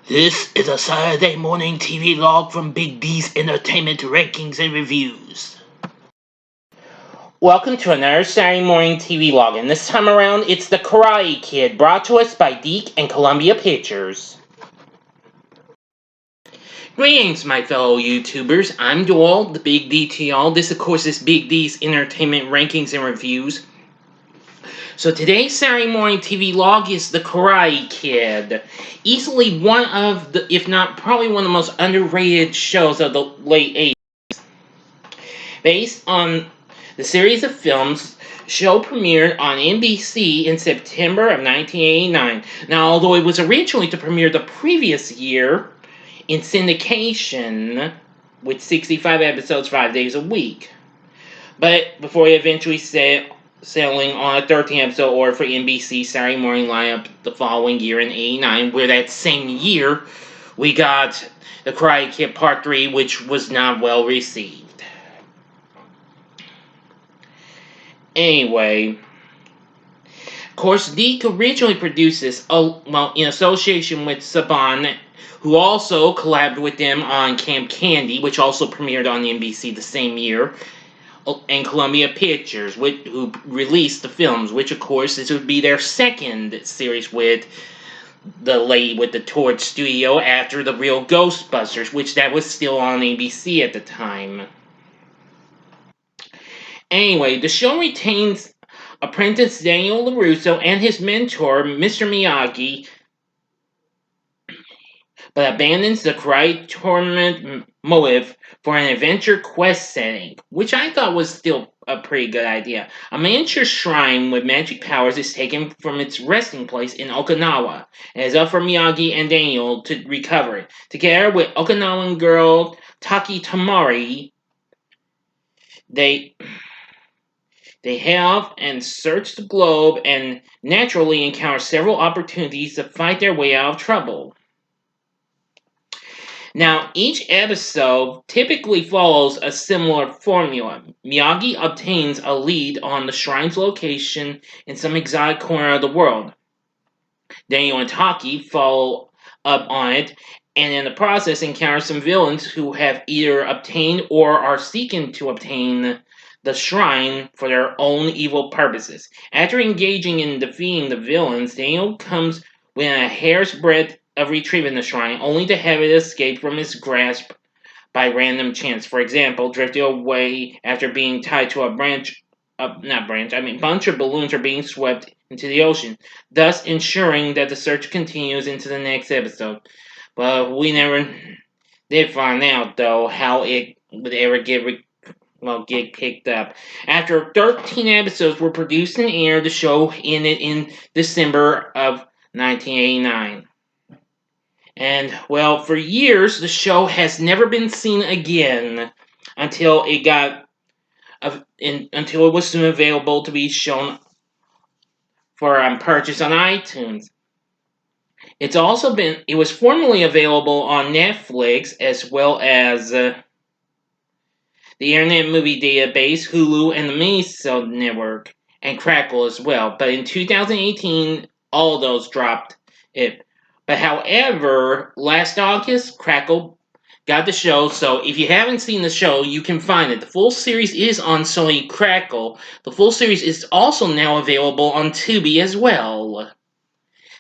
This is a Saturday Morning TVLog from Big D's Entertainment Rankings and Reviews. Welcome to another Saturday Morning TVLog, and this time around it's The Karate Kid, brought to us by Saban and Columbia Pictures. Greetings, my fellow YouTubers. I'm Doyle, the Big D to y'all. This, of course, is Big D's Entertainment Rankings and Reviews. So today's Saturday Morning TVLog is The Karate Kid. Easily one of the, if not probably one of the most underrated shows of the late 80s. Based on the series of films, show premiered on NBC in September of 1989. Now, although it was originally to premiere the previous year in syndication with 65 episodes 5 days a week. But before it eventually selling on a 13-episode order for NBC Saturday morning lineup the following year in 89, where that same year we got The Karate Kid Part 3, which was not well received. Anyway, of course, Deke originally produced this in association with Saban, who also collaborated with them on Camp Candy, which also premiered on NBC the same year, and Columbia Pictures, who released the films, which of course this would be their second series with the lady with the torch studio after the real Ghostbusters, which that was still on ABC at the time. Anyway, the show retains apprentice Daniel LaRusso and his mentor, Mr. Miyagi, but abandons the karate tournament motive for an adventure quest setting, which I thought was still a pretty good idea. A miniature shrine with magic powers is taken from its resting place in Okinawa, and is up for Miyagi and Daniel to recover it. Together with Okinawan girl Taki Tamari, they have and search the globe and naturally encounter several opportunities to fight their way out of trouble. Now, each episode typically follows a similar formula. Miyagi obtains a lead on the shrine's location in some exotic corner of the world. Daniel and Taki follow up on it, and in the process encounter some villains who have either obtained or are seeking to obtain the shrine for their own evil purposes. After engaging in defeating the villains, Daniel comes within a hair's breadth of retrieving the shrine, only to have it escape from his grasp by random chance. For example, drifting away after being tied to a bunch of balloons are being swept into the ocean, thus ensuring that the search continues into the next episode. But we never did find out, though, how it would ever get picked up. After 13 episodes were produced and aired, the show ended in December of 1989. And, well, for years, the show has never been seen again until it was soon available to be shown for purchase on iTunes. It was formerly available on Netflix as well as the Internet Movie Database, Hulu, and the Minisode Network, and Crackle as well. But in 2018, all of those dropped it. But however, last August, Crackle got the show, so if you haven't seen the show, you can find it. The full series is on Sony Crackle. The full series is also now available on Tubi as well.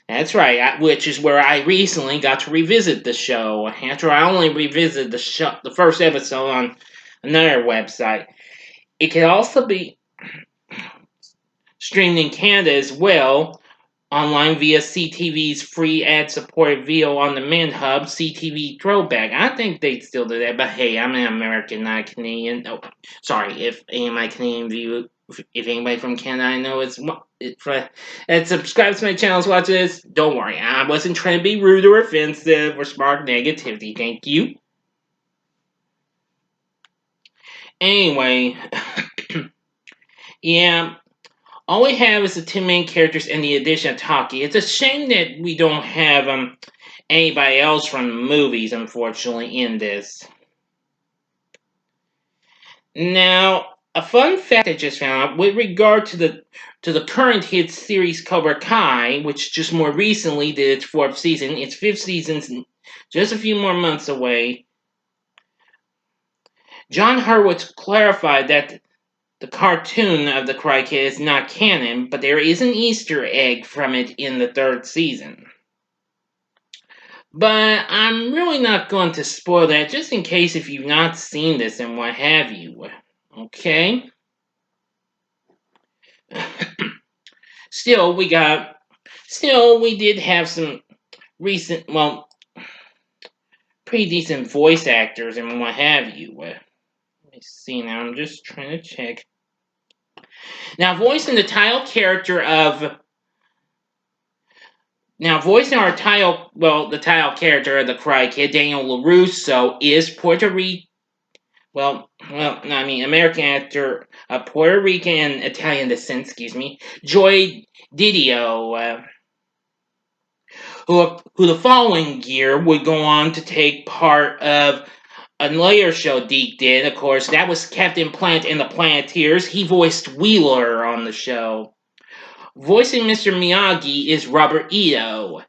That's right, which is where I recently got to revisit the show, after I only revisited the first episode on another website. It can also be streamed in Canada as well, online via CTV's free ad-supported video on demand hub, CTV Throwback. I think they'd still do that, but hey, I'm an American, not a Canadian. Oh, sorry, if any of my Canadian if anybody from Canada I know that subscribes to my channel is watching this, don't worry, I wasn't trying to be rude or offensive or spark negativity, thank you. Anyway, yeah, all we have is the two main characters and the addition of Taki. It's a shame that we don't have anybody else from the movies, unfortunately, in this. Now, a fun fact I just found out with regard to the current hit series Cobra Kai, which just more recently did its 4th season. Its 5th season just a few more months away. John Hurwitz clarified that the cartoon of the Karate Kid is not canon, but there is an Easter egg from it in the third season. But I'm really not going to spoil that, just in case if you've not seen this and what have you. Okay? Still, we did have some recent, well, pretty decent voice actors and what have you. Let me see now, I'm just trying to check. Now, voicing our title character, the title character of the Karate Kid, Daniel LaRusso, is Puerto Rican. American actor of Puerto Rican and Italian descent, Joy Didio, who the following year would go on to take part of a later show Deke did. Of course, that was Captain Planet and the Planeteers. He voiced Wheeler on the show. Voicing Mr. Miyagi is Robert Ito.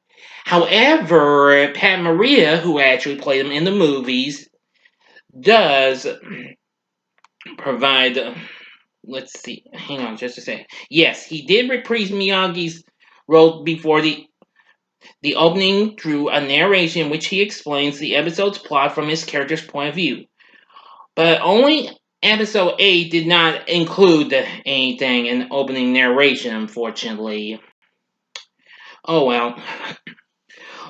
However, Pat Morita, who actually played him in the movies, does provide. Let's see. Hang on just a second. Yes, he did reprise Miyagi's role before the opening through a narration in which he explains the episode's plot from his character's point of view. But only episode 8 did not include anything in opening narration, unfortunately. Oh well.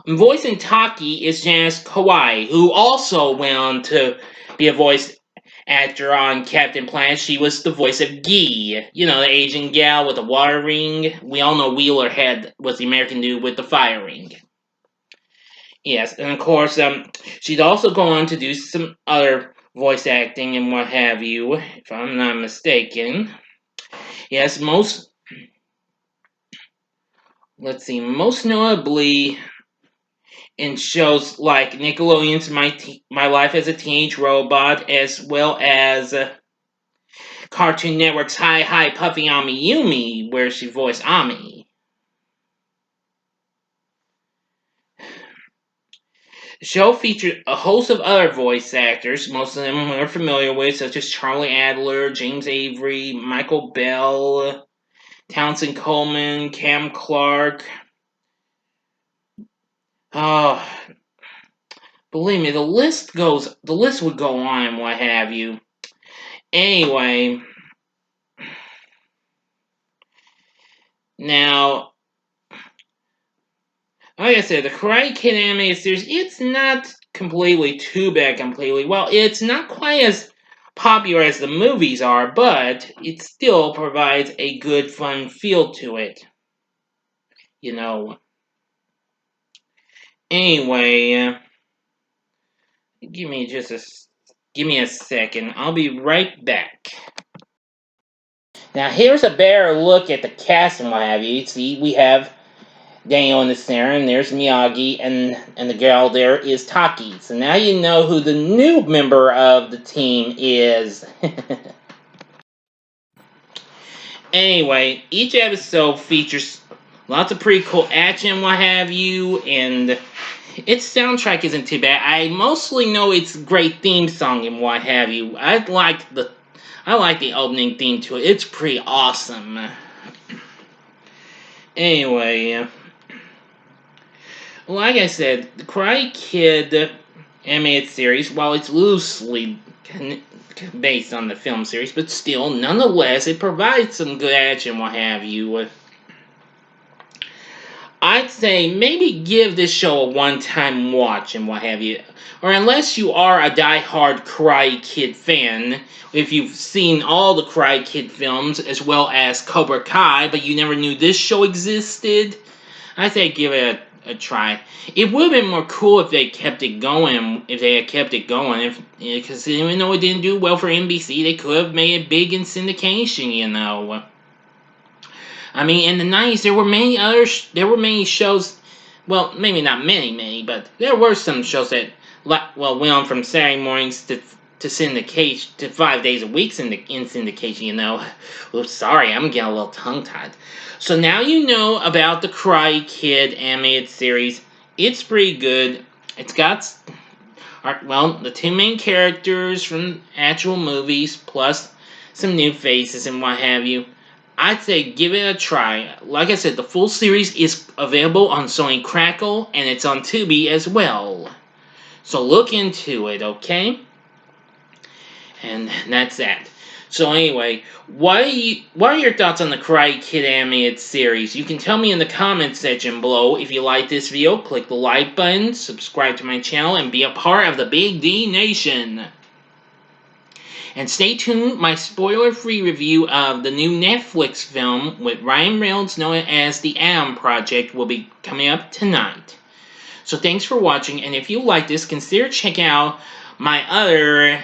Voicing Taki is Janice Kawai, who also went on to be a voice actor on Captain Planet. She was the voice of Guy, the Asian gal with the water ring. We all know Wheeler was the American dude with the fire ring. Yes, and of course, she'd also go on to do some other voice acting and what have you, if I'm not mistaken. Yes, most notably in shows like Nickelodeon's My Life as a Teenage Robot, as well as Cartoon Network's Hi Hi Puffy Ami Yumi, where she voiced Ami. The show featured a host of other voice actors, most of them we're familiar with, such as Charlie Adler, James Avery, Michael Bell, Townsend Coleman, Cam Clark. Believe me, the list would go on and what have you. Anyway, now, like I said, the Karate Kid animated series, it's not completely too bad completely. Well, it's not quite as popular as the movies are, but it still provides a good, fun feel to it. Anyway, give me a second. I'll be right back. Now, here's a better look at the cast and what have you. See, we have Daniel in the center, and there's Miyagi, and the girl there is Taki. So now you know who the new member of the team is. Anyway, each episode features lots of pretty cool action and what have you, and its soundtrack isn't too bad. I mostly know its great theme song and what have you. I like the opening theme to it. It's pretty awesome. Anyway, like I said, the Karate Kid animated series, while it's loosely based on the film series, but still, nonetheless, it provides some good action, what have you. I'd say maybe give this show a one-time watch and what have you. Or unless you are a die-hard Karate Kid fan, if you've seen all the Karate Kid films as well as Cobra Kai, but you never knew this show existed, I'd say give it a try. It would have been more cool if they had kept it going, because even though it didn't do well for NBC, they could have made it big in syndication, I mean, in the 90s, there were many shows, well, maybe not many, but there were some shows that, went on from Saturday mornings to syndication, to 5 days a week in syndication, Oops, sorry, I'm getting a little tongue-tied. So now you know about the Karate Kid animated series. It's pretty good. It's got, well, the two main characters from actual movies, plus some new faces and what have you. I'd say give it a try. Like I said, the full series is available on Sony Crackle, and it's on Tubi as well. So look into it, okay? And that's that. So anyway, what are your thoughts on the Karate Kid animated series? You can tell me in the comments section below. If you like this video, click the like button, subscribe to my channel, and be a part of the Big D Nation. And stay tuned, my spoiler-free review of the new Netflix film with Ryan Reynolds known as The Adam Project will be coming up tonight. So thanks for watching, and if you like this, consider checking out my other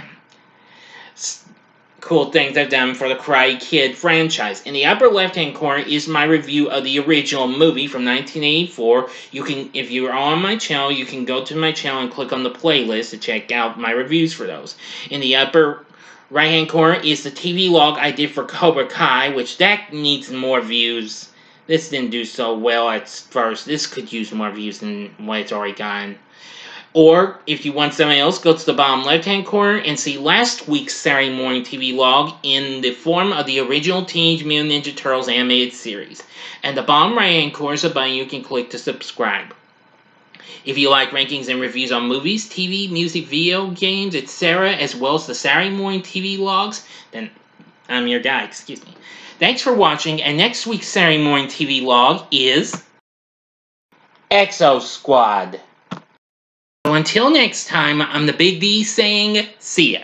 cool things I've done for the Karate Kid franchise. In the upper left-hand corner is my review of the original movie from 1984. If you're on my channel, you can go to my channel and click on the playlist to check out my reviews for those. In the upper right-hand corner is the TV log I did for Cobra Kai, which that needs more views. This didn't do so well at first. This could use more views than what it's already gotten. Or, if you want something else, go to the bottom left-hand corner and see last week's Saturday Morning TVLog in the form of the original Teenage Mutant Ninja Turtles animated series. And the bottom right-hand corner is a button you can click to subscribe. If you like rankings and reviews on movies, TV, music, video games, etc., as well as the Saturday Morning TVLogs, then I'm your guy, excuse me. Thanks for watching, and next week's Saturday Morning TVLog is Exo Squad. So until next time, I'm the Big D saying, see ya.